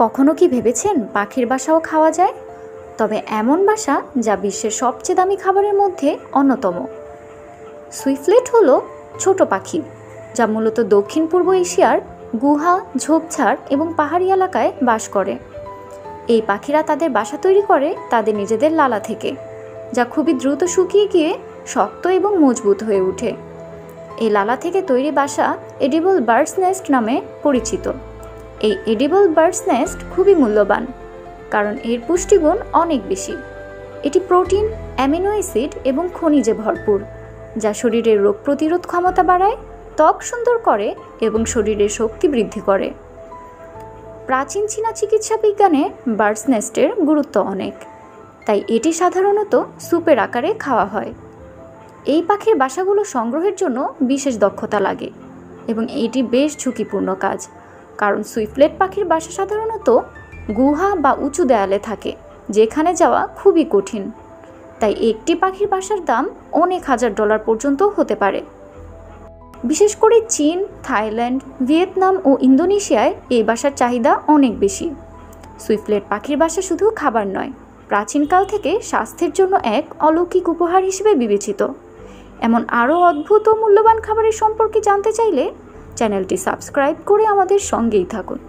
কখনো কি ভেবেছেন পাখির বাসাও খাওয়া যায়? তবে এমন বাসা যা বিশ্বের সবচেয়ে দামি খাবারের মধ্যে অন্যতম। সুইফলেট হলো ছোট পাখি যা মূলত দক্ষিণ পূর্ব এশিয়ার গুহা, ঝোপঝাড় এবং পাহাড়ি এলাকায় বাস করে। এই পাখিরা তাদের বাসা তৈরি করে তাদের নিজেদের লালা থেকে, যা খুবই দ্রুত শুকিয়ে গিয়ে শক্ত এবং মজবুত হয়ে ওঠে। এই লালা থেকে তৈরি বাসা এডিবল বার্ডস নেস্ট নামে পরিচিত। এই এডিবল বার্ডস নেস্ট খুবই মূল্যবান কারণ এর পুষ্টিগুণ অনেক বেশি। এটি প্রোটিন, অ্যামিনো অ্যাসিড এবং খনিজে ভরপুর, যা শরীরের রোগ প্রতিরোধ ক্ষমতা বাড়ায়, ত্বক সুন্দর করে এবং শরীরের শক্তি বৃদ্ধি করে। প্রাচীন চীনা চিকিৎসা বিজ্ঞানে বার্ডস নেস্টের গুরুত্ব অনেক, তাই এটি সাধারণত স্যুপের আকারে খাওয়া হয়। এই পাখির বাসাগুলো সংগ্রহের জন্য বিশেষ দক্ষতা লাগে এবং এটি বেশ ঝুঁকিপূর্ণ কাজ, কারণ সুইফলেট পাখির বাসা সাধারণত গুহা বা উঁচু দেয়ালে থাকে, যেখানে যাওয়া খুবই কঠিন। তাই একটি পাখির বাসার দাম অনেক $1000 পর্যন্ত হতে পারে। বিশেষ করে চীন, থাইল্যান্ড, ভিয়েতনাম ও ইন্দোনেশিয়ায় এই বাসার চাহিদা অনেক বেশি। সুইফলেট পাখির বাসা শুধু খাবার নয়, প্রাচীনকাল থেকে স্বাস্থ্যের জন্য এক অলৌকিক উপহার হিসেবে বিবেচিত। এমন আরও অদ্ভুত ও মূল্যবান খাবারের সম্পর্কে জানতে চাইলে চ্যানেলটি সাবস্ক্রাইব করে আমাদের সঙ্গেই থাকুন।